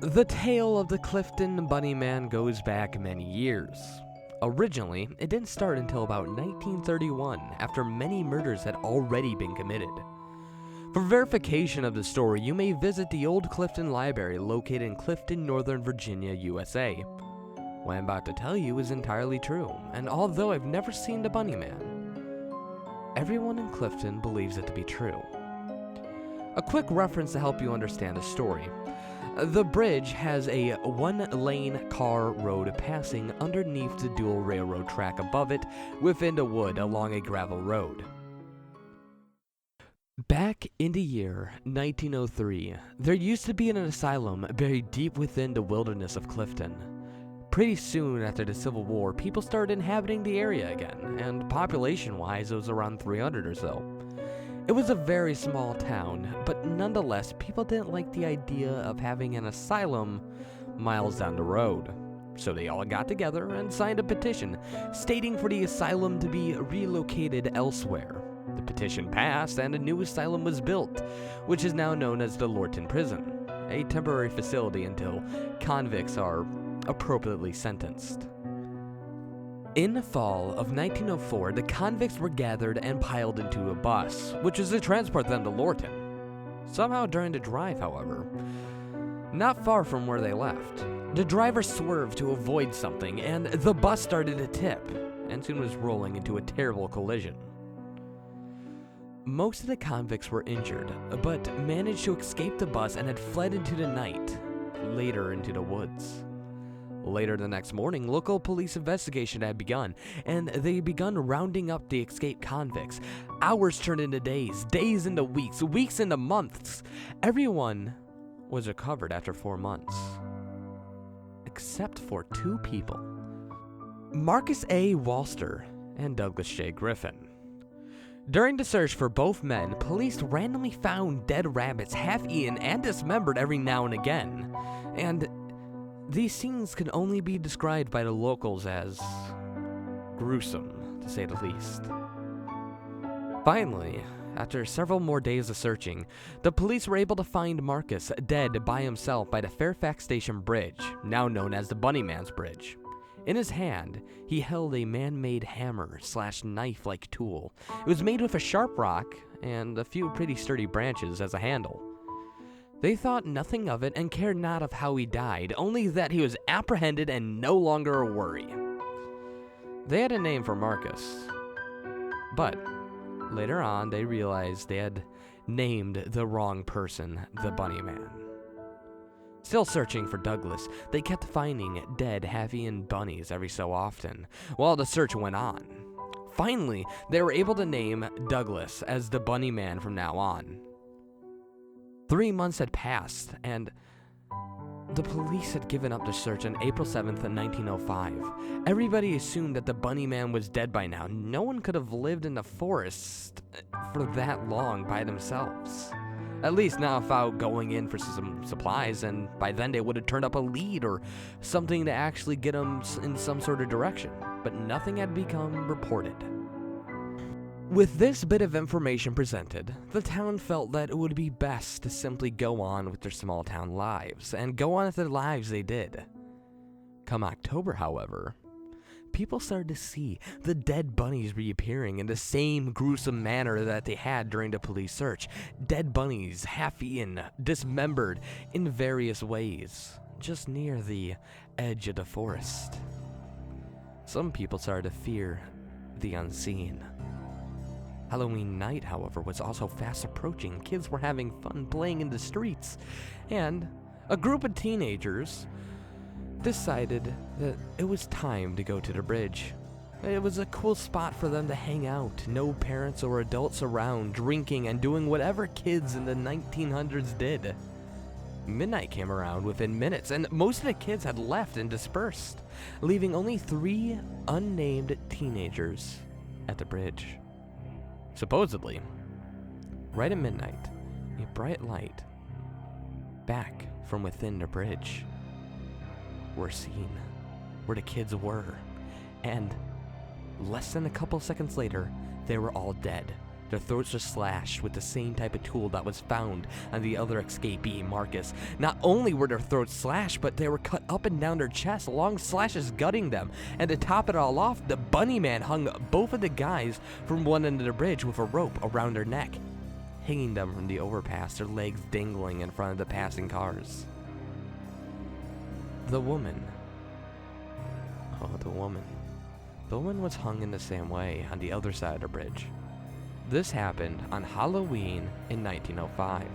The tale of the Clifton Bunny Man goes back many years. Originally, it didn't start until about 1931, after many murders had already been committed. For verification of the story, you may visit the old Clifton Library located in Clifton, Northern Virginia, USA. What I'm about to tell you is entirely true, and although I've never seen the Bunny Man, everyone in Clifton believes it to be true. A quick reference to help you understand the story. The bridge has a one-lane car road passing underneath the dual railroad track above it within the wood along a gravel road. Back in the year 1903, there used to be an asylum buried deep within the wilderness of Clifton. Pretty soon after the Civil War, people started inhabiting the area again, and population-wise it was around 300 or so. It was a very small town, but nonetheless, people didn't like the idea of having an asylum miles down the road. So they all got together and signed a petition stating for the asylum to be relocated elsewhere. The petition passed and a new asylum was built, which is now known as the Lorton Prison, a temporary facility until convicts are appropriately sentenced. In the fall of 1904, the convicts were gathered and piled into a bus, which was to transport them to Lorton. Somehow during the drive, however, not far from where they left, the driver swerved to avoid something and the bus started to tip and soon was rolling into a terrible collision. Most of the convicts were injured, but managed to escape the bus and had fled into the night, later into the woods. Later the next morning, local police investigation had begun, and they had begun rounding up the escaped convicts. Hours turned into days, days into weeks, weeks into months. Everyone was recovered after 4 months. Except for 2 people. Marcus A. Walster and Douglas J. Griffin. During the search for both men, police randomly found dead rabbits half-eaten and dismembered every now and again. And these scenes can only be described by the locals as gruesome, to say the least. Finally, after several more days of searching, the police were able to find Marcus dead by himself by the Fairfax Station Bridge, now known as the Bunny Man's Bridge. In his hand, he held a man-made hammer/knife-like tool. It was made with a sharp rock and a few pretty sturdy branches as a handle. They thought nothing of it and cared not of how he died, only that he was apprehended and no longer a worry. They had a name for Marcus, but later on they realized they had named the wrong person the Bunny Man. Still searching for Douglas, they kept finding dead, half-eaten bunnies every so often, while the search went on. Finally, they were able to name Douglas as the Bunny Man from now on. 3 months had passed, and the police had given up the search on April 7th, 1905. Everybody assumed that the Bunny Man was dead by now. No one could have lived in the forest for that long by themselves. At least not without going in for some supplies, and by then they would have turned up a lead or something to actually get them in some sort of direction. But nothing had become reported. With this bit of information presented, the town felt that it would be best to simply go on with their small town lives, and go on with their lives they did. Come October, however, people started to see the dead bunnies reappearing in the same gruesome manner that they had during the police search. Dead bunnies, half-eaten, dismembered in various ways, just near the edge of the forest. Some people started to fear the unseen. Halloween night, however, was also fast approaching. Kids were having fun playing in the streets, and a group of teenagers decided that it was time to go to the bridge. It was a cool spot for them to hang out, no parents or adults around, drinking and doing whatever kids in the 1900s did. Midnight came around within minutes, and most of the kids had left and dispersed, leaving only 3 unnamed teenagers at the bridge. Supposedly, right at midnight, a bright light, back from within the bridge, were seen where the kids were, and less than a couple seconds later, they were all dead, Their throats were slashed with the same type of tool that was found on the other escapee, Marcus. Not only were their throats slashed, but they were cut up and down their chests, long slashes gutting them. And to top it all off, the Bunny Man hung both of the guys from one end of the bridge with a rope around their neck, hanging them from the overpass, their legs dangling in front of the passing cars. The woman. Oh, the woman. The woman was hung in the same way on the other side of the bridge. This happened on Halloween in 1905.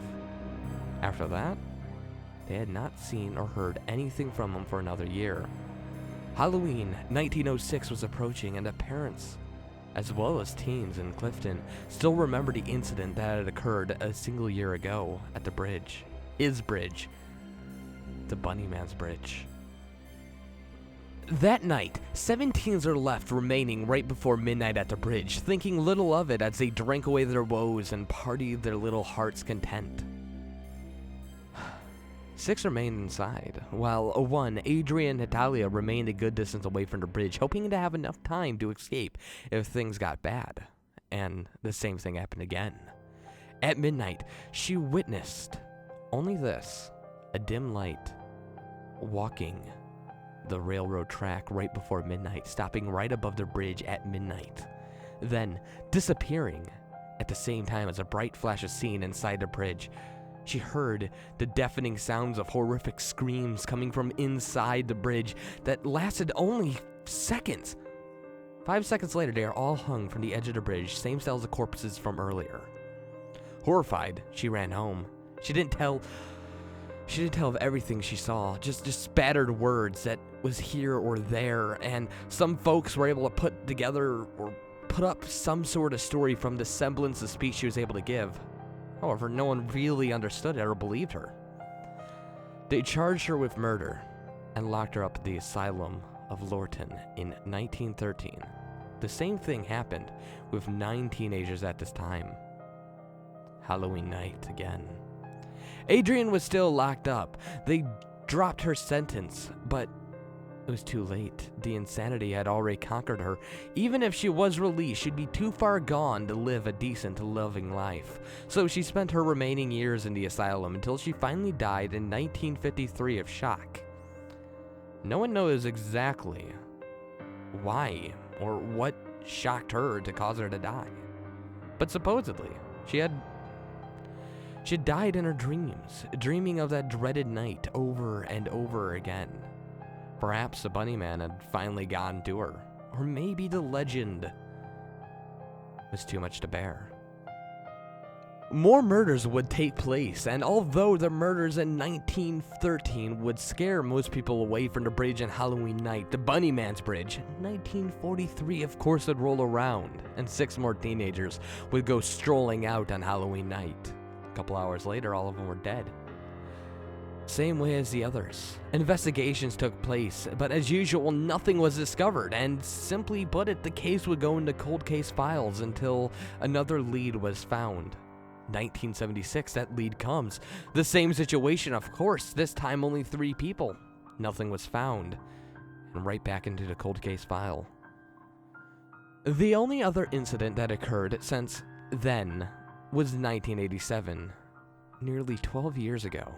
After that, they had not seen or heard anything from him for another year. Halloween 1906 was approaching, and the parents, as well as teens in Clifton, still remember the incident that had occurred a single year ago at the bridge. His bridge. The Bunny Man's bridge. That night, 7 teens are left remaining right before midnight at the bridge, thinking little of it as they drank away their woes and partied their little heart's content. 6 remained inside, while 1, Adrian and Natalia, remained a good distance away from the bridge, hoping to have enough time to escape if things got bad. And the same thing happened again. At midnight, she witnessed only this, a dim light, walking the railroad track right before midnight, stopping right above the bridge at midnight, then disappearing at the same time as a bright flash is seen inside the bridge. She heard the deafening sounds of horrific screams coming from inside the bridge that lasted only seconds. 5 seconds later, they are all hung from the edge of the bridge, same style as the corpses from earlier. Horrified, she ran home. She didn't tell of everything she saw, just spattered words that was here or there, and some folks were able to put together or put up some sort of story from the semblance of speech she was able to give. However, no one really understood it or believed her. They charged her with murder and locked her up at the asylum of Lorton in 1913. The same thing happened with 9 teenagers at this time. Halloween night again. Adrian was still locked up. They dropped her sentence, but it was too late. The insanity had already conquered her. Even if she was released, she'd be too far gone to live a decent, loving life. So she spent her remaining years in the asylum until she finally died in 1953 of shock. No one knows exactly why or what shocked her to cause her to die. But supposedly, she had died in her dreams, dreaming of that dreaded night over and over again. Perhaps the Bunny Man had finally gotten to her, or maybe the legend was too much to bear. More murders would take place, and although the murders in 1913 would scare most people away from the bridge on Halloween night, the Bunny Man's bridge, 1943 of course would roll around, and 6 more teenagers would go strolling out on Halloween night. A couple hours later, all of them were dead. Same way as the others. Investigations took place, but as usual, nothing was discovered, and simply put it, the case would go into cold case files until another lead was found. 1976, that lead comes. The same situation, of course, this time only 3 people. Nothing was found, and right back into the cold case file. The only other incident that occurred since then was 1987, nearly 12 years ago.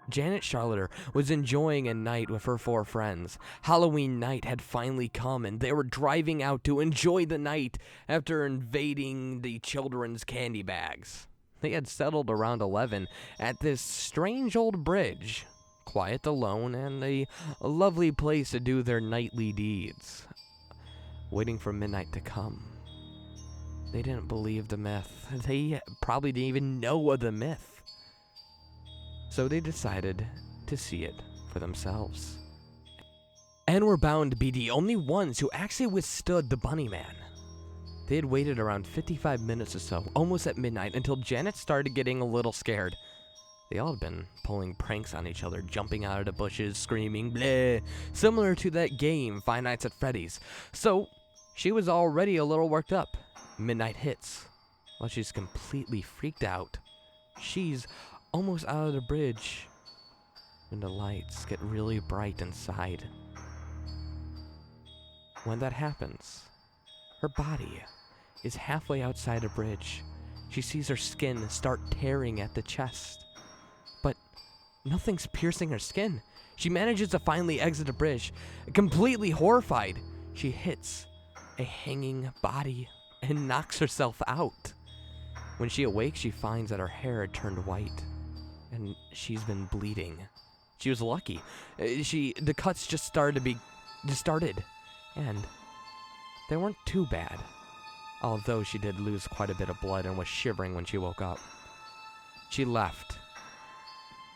Janet Charlotter was enjoying a night with her 4 friends. Halloween night had finally come, and they were driving out to enjoy the night after invading the children's candy bags. They had settled around 11 at this strange old bridge, quiet, alone, and a lovely place to do their nightly deeds, waiting for midnight to come. They didn't believe the myth. They probably didn't even know of the myth. So they decided to see it for themselves. And were bound to be the only ones who actually withstood the Bunny Man. They had waited around 55 minutes or so, almost at midnight, until Janet started getting a little scared. They all had been pulling pranks on each other, jumping out of the bushes, screaming, bleh, similar to that game, Five Nights at Freddy's. So she was already a little worked up. Midnight hits. Well, she's completely freaked out. She's almost out of the bridge when the lights get really bright inside. When that happens, her body is halfway outside a bridge. She sees her skin start tearing at the chest, but nothing's piercing her skin. She manages to finally exit the bridge. Completely horrified, she hits a hanging body and knocks herself out. When she awakes, she finds that her hair had turned white and she's been bleeding. She was lucky. The cuts just started, and they weren't too bad. Although she did lose quite a bit of blood and was shivering when she woke up. She left,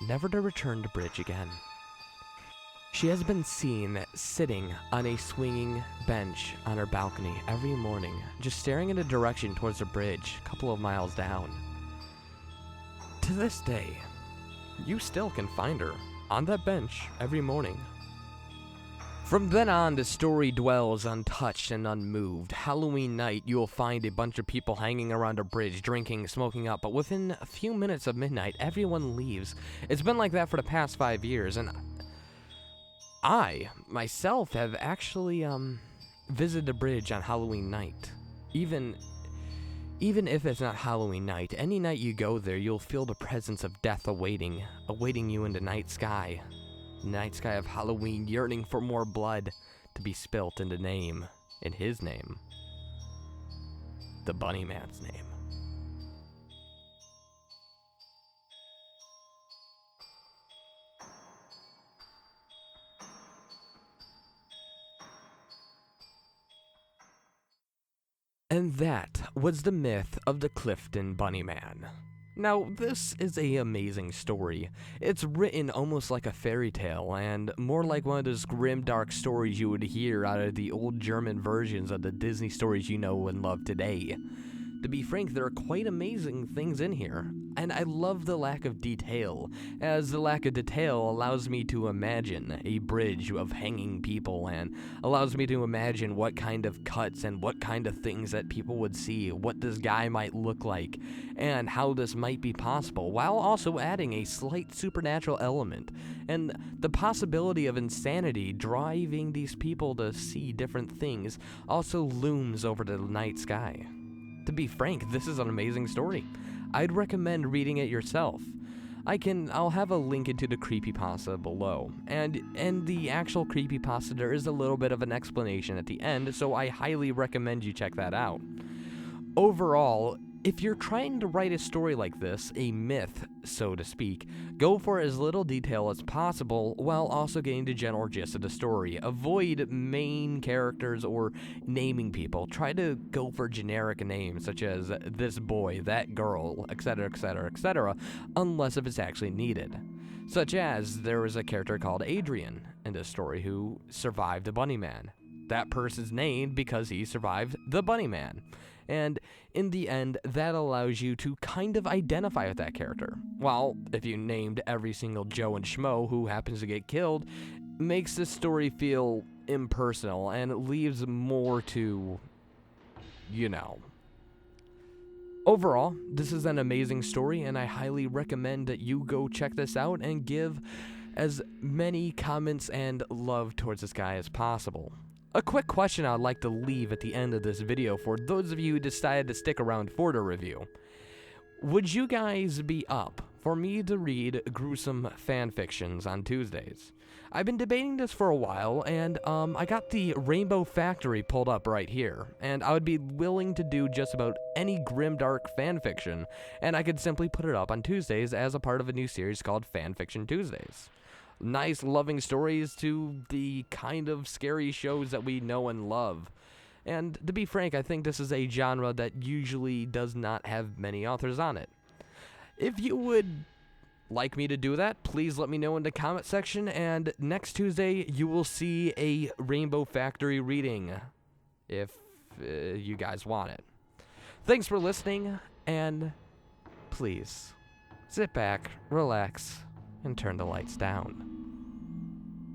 never to return to bridge again. She has been seen sitting on a swinging bench on her balcony every morning, just staring in a direction towards the bridge a couple of miles down. To this day, you still can find her on that bench every morning. From then on, the story dwells untouched and unmoved. Halloween night, you will find a bunch of people hanging around a bridge, drinking, smoking up, but within a few minutes of midnight, everyone leaves. It's been like that for the past 5 years, and I, myself, have actually, visited the bridge on Halloween night. Even if it's not Halloween night, any night you go there, you'll feel the presence of death awaiting you in the night sky. Night sky of Halloween, yearning for more blood to be spilt in his name. The Bunny Man's name. And that was the myth of the Clifton Bunny Man. Now, this is an amazing story. It's written almost like a fairy tale, and more like one of those grim, dark stories you would hear out of the old German versions of the Disney stories you know and love today. To be frank, there are quite amazing things in here, and I love the lack of detail, as the lack of detail allows me to imagine a bridge of hanging people, and allows me to imagine what kind of cuts and what kind of things that people would see, what this guy might look like, and how this might be possible, while also adding a slight supernatural element, and the possibility of insanity driving these people to see different things also looms over the night sky. To be frank, this is an amazing story. I'd recommend reading it yourself. I'll have a link into the creepypasta below, and in the actual creepypasta there is a little bit of an explanation at the end, so I highly recommend you check that out. Overall, if you're trying to write a story like this, a myth, so to speak, go for as little detail as possible while also getting the general gist of the story. Avoid main characters or naming people. Try to go for generic names such as this boy, that girl, etc., etc., etc., unless if it's actually needed. Such as there was a character called Adrian in this story who survived the Bunny Man. That person's named because he survived the Bunny Man. And in the end, that allows you to kind of identify with that character. While if you named every single Joe and Schmo who happens to get killed, makes this story feel impersonal and leaves more to, Overall, this is an amazing story, and I highly recommend that you go check this out and give as many comments and love towards this guy as possible. A quick question I'd like to leave at the end of this video for those of you who decided to stick around for the review. Would you guys be up for me to read gruesome fan fictions on Tuesdays? I've been debating this for a while, and I got the Rainbow Factory pulled up right here, and I would be willing to do just about any grimdark fan fiction, and I could simply put it up on Tuesdays as a part of a new series called Fan Fiction Tuesdays. Nice, loving stories to the kind of scary shows that we know and love. And to be frank, I think this is a genre that usually does not have many authors on it. If you would like me to do that, please let me know in the comment section, and next Tuesday you will see a Rainbow Factory reading, if you guys want it. Thanks for listening, and please sit back, relax, and turn the lights down.